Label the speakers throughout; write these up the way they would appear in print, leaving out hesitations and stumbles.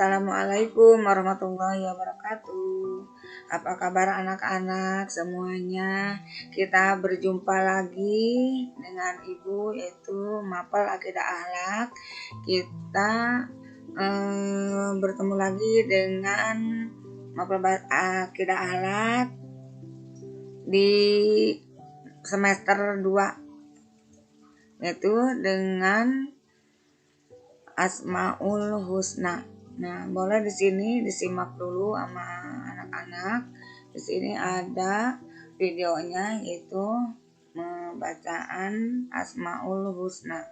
Speaker 1: Assalamualaikum warahmatullahi wabarakatuh. Apa kabar anak-anak semuanya? Kita berjumpa lagi dengan Ibu yaitu Mapel Akidah Akhlak. Kita bertemu lagi dengan Mapel Akidah Akhlak di semester 2 yaitu dengan Asmaul Husna. Nah, boleh di sini disimak dulu sama anak-anak. Di sini ada videonya yaitu pembacaan Asmaul Husna.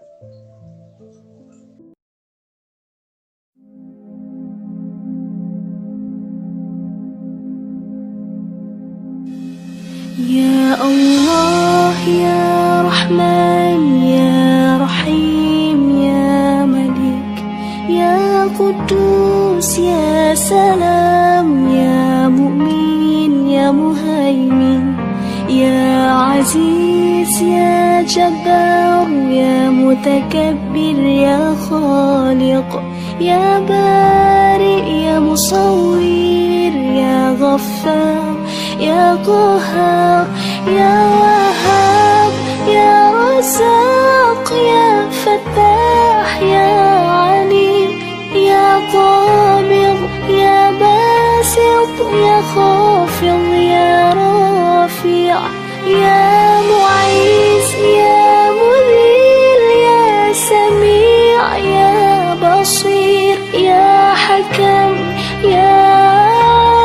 Speaker 2: Ya Allah, Ya Rahman, Ya Rahim, Ya Malik, Ya Qudus, Ya Salam, Ya Mu'min, Ya Muhaimin, Ya Aziz, Ya Jabbar, Ya Mutakabbir, Ya Khaliq, Ya Bari, Ya Musawwir, Ya Ghaffar, Ya Qahhar, Ya Wahhab, Ya Razzaq, Ya Fattah, Ya Alim, Ya Qabid, Ya Basit, Ya Khafid, Ya Rafi', Ya Mu'izz, Ya Mudhil, Ya Sami', Ya Basir, Ya Hakam, Ya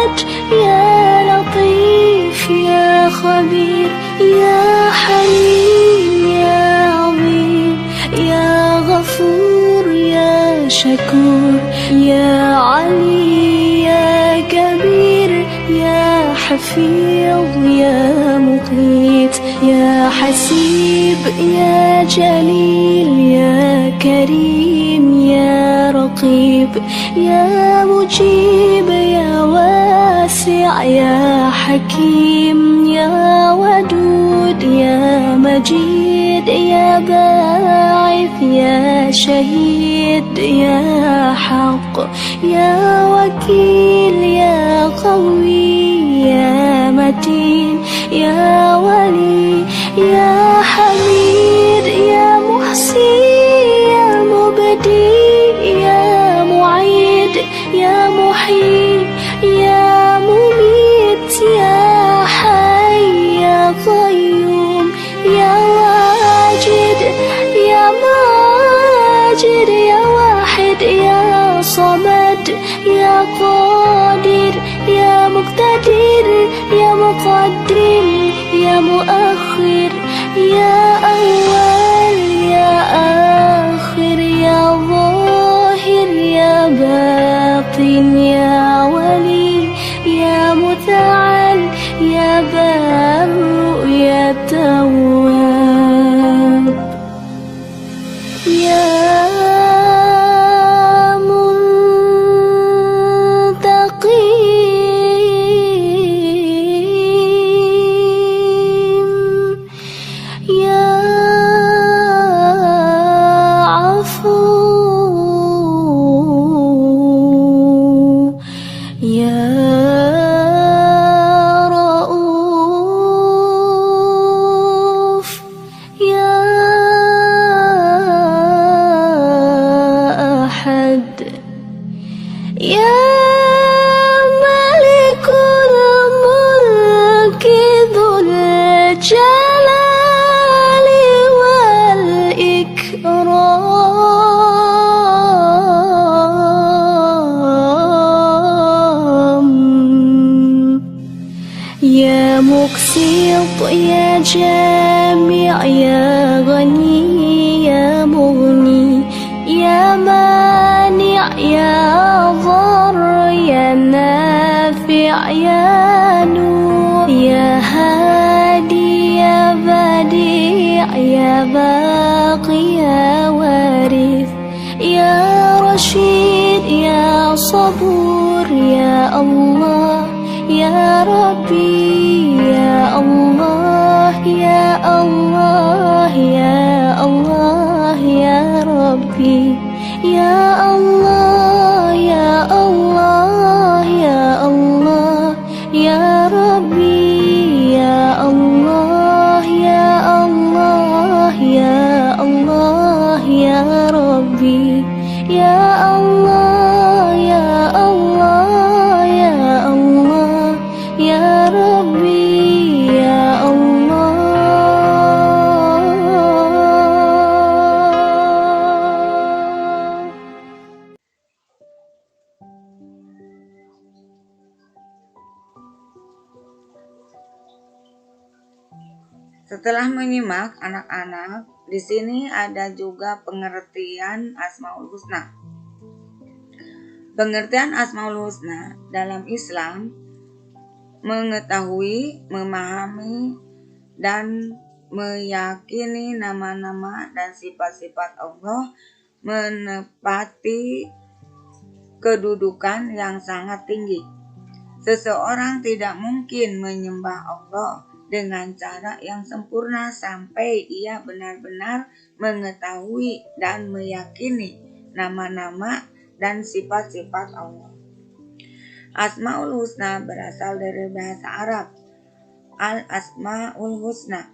Speaker 2: Adl, Ya Latif, Ya Khabir, Ya Halim, Ya Azim, Ya Ghafur, Ya Shakur, Ya Ali, Ya Kabir, Ya Hafiz, Ya Muqit, Ya Hasib, Ya Jalil, Ya Karim, Ya Raqib, Ya Mujib, Ya Wasi', Ya Hakim, Ya Wadud, Ya Majid, Ya Ba'ith, Ya Shahid, Ya Haq, Ya Wakil, Ya Qawi, Ya Matin, Ya Wali, Ya Hamid, Ya Muhsi, Ya Mubdi, Ya Mu'id, Ya Muhyi, Ya Mumit, Ya Hayy, Ya Qayyum, Ya Wajid, Ya Majid, Ya Wahid, Ya Samad, Ya Qadir, Ya Muqtadir, Ya Muqaddim, Ya Muakhir, Ya Awwal, Ya Akhir, Ya Zahir, Ya Batin, Ya Wali, Ya Muta'al, Ya Barru, Ya Tawwab, Ya يا جامع يا غني يا مغني يا مانع يا ضر يا نافع يا نور يا هادي يا بديع يا باقي يا وارث يا رشيد يا صبور يا الله يا ربي يا الله يا الله يا الله يا ربي يا الله يا الله
Speaker 1: Setelah menyimak anak-anak, di sini ada juga pengertian Asmaul Husna. Pengertian Asmaul Husna dalam Islam mengetahui, memahami, dan meyakini nama-nama dan sifat-sifat Allah menepati kedudukan yang sangat tinggi. Seseorang tidak mungkin menyembah Allah dengan cara yang sempurna sampai ia benar-benar mengetahui dan meyakini nama-nama dan sifat-sifat Allah. Asmaul Husna berasal dari bahasa Arab. Al-Asmaul Husna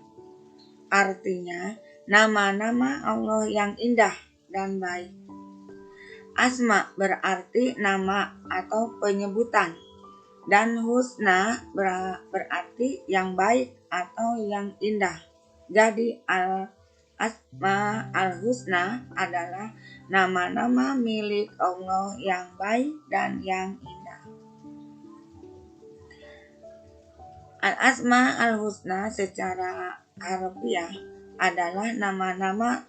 Speaker 1: artinya nama-nama Allah yang indah dan baik. Asma berarti nama atau penyebutan, dan husna berarti yang baik atau yang indah. Jadi al-asma al-husna adalah nama-nama milik Allah yang baik dan yang indah. Al-asma al-husna secara harfiah adalah nama-nama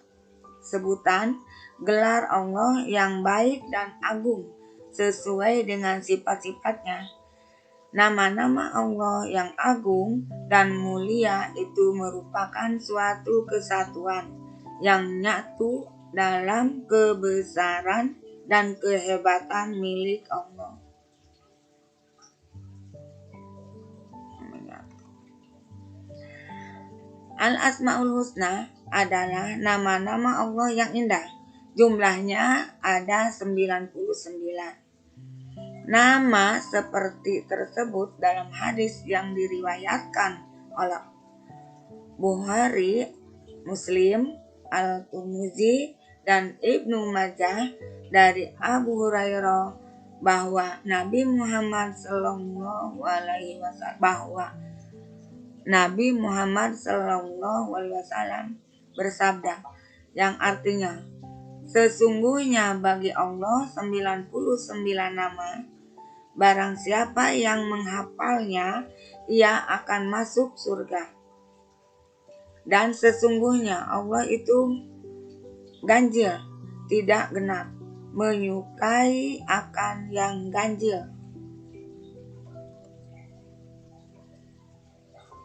Speaker 1: sebutan gelar Allah yang baik dan agung sesuai dengan sifat-sifatnya. Nama-nama Allah yang agung dan mulia itu merupakan suatu kesatuan yang nyatu dalam kebesaran dan kehebatan milik Allah. Al-Asmaul Husna adalah nama-nama Allah yang indah. Jumlahnya ada 99. Nama seperti tersebut dalam hadis yang diriwayatkan oleh Bukhari, Muslim, Al-Tirmidzi, dan Ibnu Majah dari Abu Hurairah bahwa Nabi Muhammad SAW bersabda, yang artinya, sesungguhnya bagi Allah 99 nama, barang siapa yang menghafalnya, ia akan masuk surga. Dan sesungguhnya Allah itu ganjil, tidak genap, menyukai akan yang ganjil.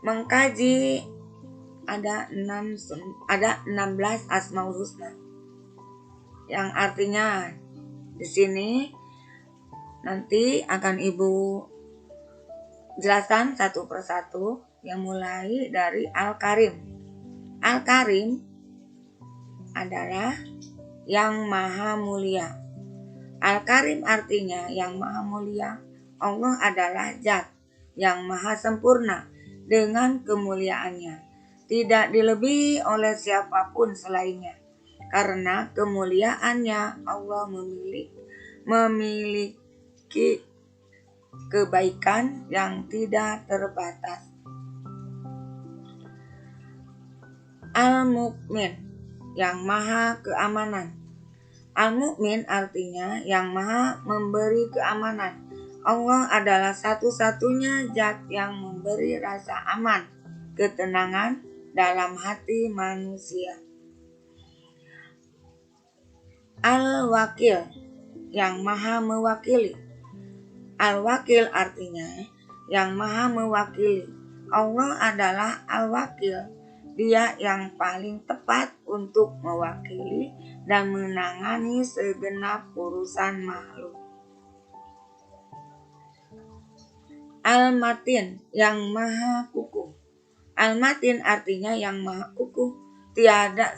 Speaker 1: Mengkaji ada 16 Asmaul Husna, yang artinya di sini nanti akan Ibu jelaskan satu persatu, yang mulai dari Al-Karim. Al-Karim adalah yang maha mulia. Al-Karim artinya yang maha mulia. Allah adalah zat yang maha sempurna dengan kemuliaannya, tidak dilebihi oleh siapapun selainnya. Karena kemuliaannya, Allah memiliki kebaikan yang tidak terbatas. Al-Mu'min, yang maha keamanan. Al-Mu'min artinya yang maha memberi keamanan. Allah adalah satu-satunya zat yang memberi rasa aman, ketenangan dalam hati manusia. Al-Wakil, yang maha mewakili. Al-Wakil artinya yang maha mewakili. Allah adalah Al-Wakil, Dia yang paling tepat untuk mewakili dan menangani segenap urusan makhluk. Al-Matin, yang maha kukuh. Al-Matin artinya yang maha kukuh. Tiada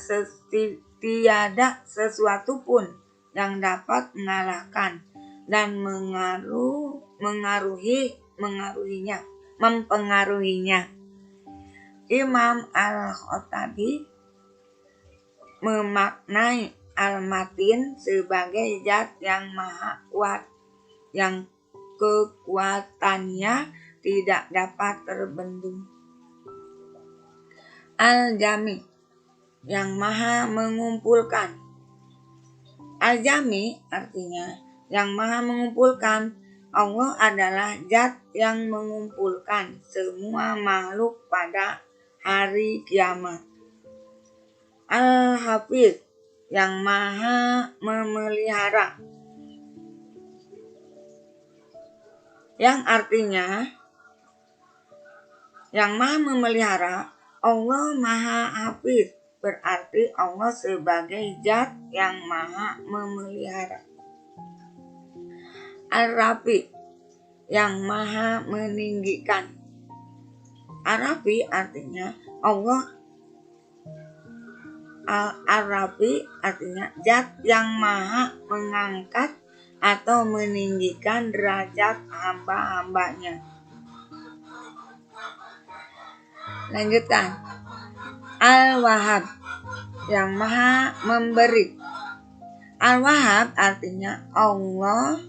Speaker 1: sesuatu pun yang dapat mengalahkan dan mempengaruhinya. Imam Al-Khattabi memaknai Al-Matin sebagai zat yang maha kuat, yang kekuatannya tidak dapat terbendung. Al-Jami, yang maha mengumpulkan. Al-Jami artinya yang maha mengumpulkan. Allah adalah zat yang mengumpulkan semua makhluk pada hari kiamat. Al-Hafiz, yang maha memelihara, yang artinya yang maha memelihara. Allah maha hafiz, berarti Allah sebagai zat yang maha memelihara. Ar-Rafi, yang maha meninggikan. Ar-Rafi artinya Allah. Ar-Rafi artinya zat yang maha mengangkat atau meninggikan derajat hamba-hambanya. Lanjutan. Al-Wahhab, yang maha memberi. Al-Wahhab artinya Allah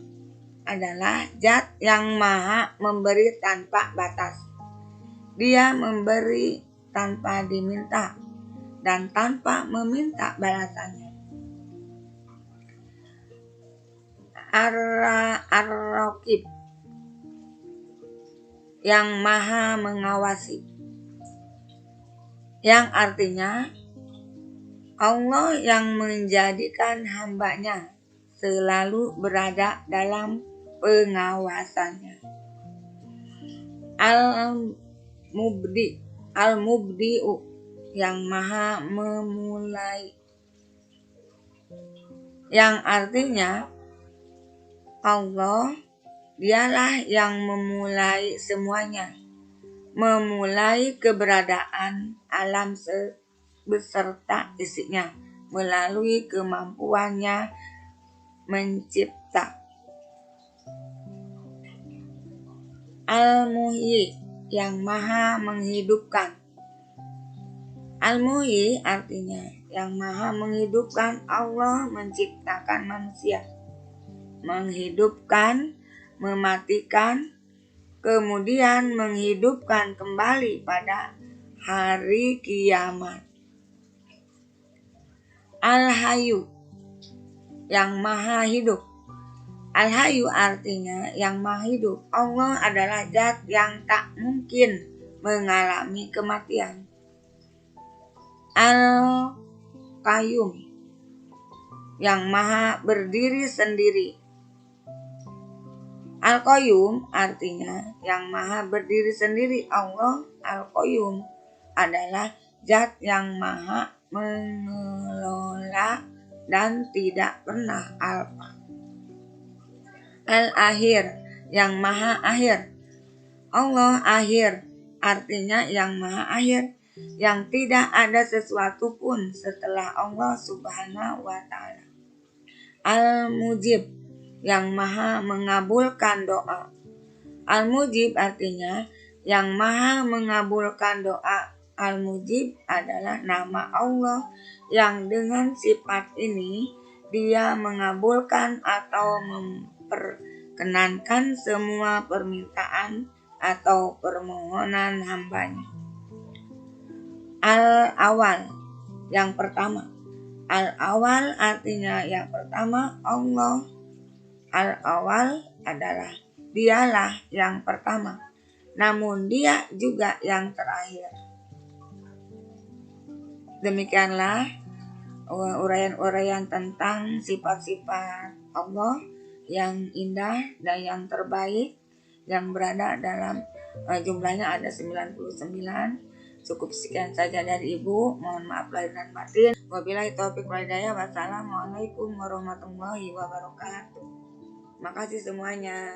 Speaker 1: adalah zat yang maha memberi tanpa batas. Dia memberi tanpa diminta dan tanpa meminta balasannya. Ar-Raqib, yang maha mengawasi, yang artinya Allah yang menjadikan hambanya selalu berada dalam pengawasannya. Al-Mubdi'u, yang maha memulai, yang artinya Allah dialah yang memulai semuanya, memulai keberadaan alam beserta isinya melalui kemampuannya mencipta. Al-Muhyi, yang maha menghidupkan. Al-Muhyi artinya yang maha menghidupkan. Allah menciptakan manusia, menghidupkan, mematikan, kemudian menghidupkan kembali pada hari kiamat. Al-Hayyu, yang maha hidup. Al-Hayyu artinya yang maha hidup. Allah adalah zat yang tak mungkin mengalami kematian. Al-Qayyum, yang maha berdiri sendiri. Al-Qayyum artinya yang maha berdiri sendiri. Allah Al-Qayyum adalah zat yang maha mengelola dan tidak pernah alpa. Al-Akhir, yang maha akhir. Allah akhir artinya yang maha akhir, yang tidak ada sesuatu pun setelah Allah Subhanahu wa ta'ala. Al-Mujib, yang maha mengabulkan doa. Al-Mujib artinya yang maha mengabulkan doa. Al-Mujib adalah nama Allah yang dengan sifat ini dia mengabulkan atau memperkenankan semua permintaan atau permohonan hambanya. Al-Awal, yang pertama. Al-Awal artinya yang pertama. Allah Al-Awal adalah dialah yang pertama, namun dia juga yang terakhir. Demikianlah uraian-uraian tentang sifat-sifat Allah yang indah dan yang terbaik yang berada dalam jumlahnya ada 99. Cukup sekian saja dari Ibu. Mohon maaf lahir dan batin. Wabillahi taufiq wal hidayah. Wassalamualaikum warahmatullahi wabarakatuh. Makasih semuanya.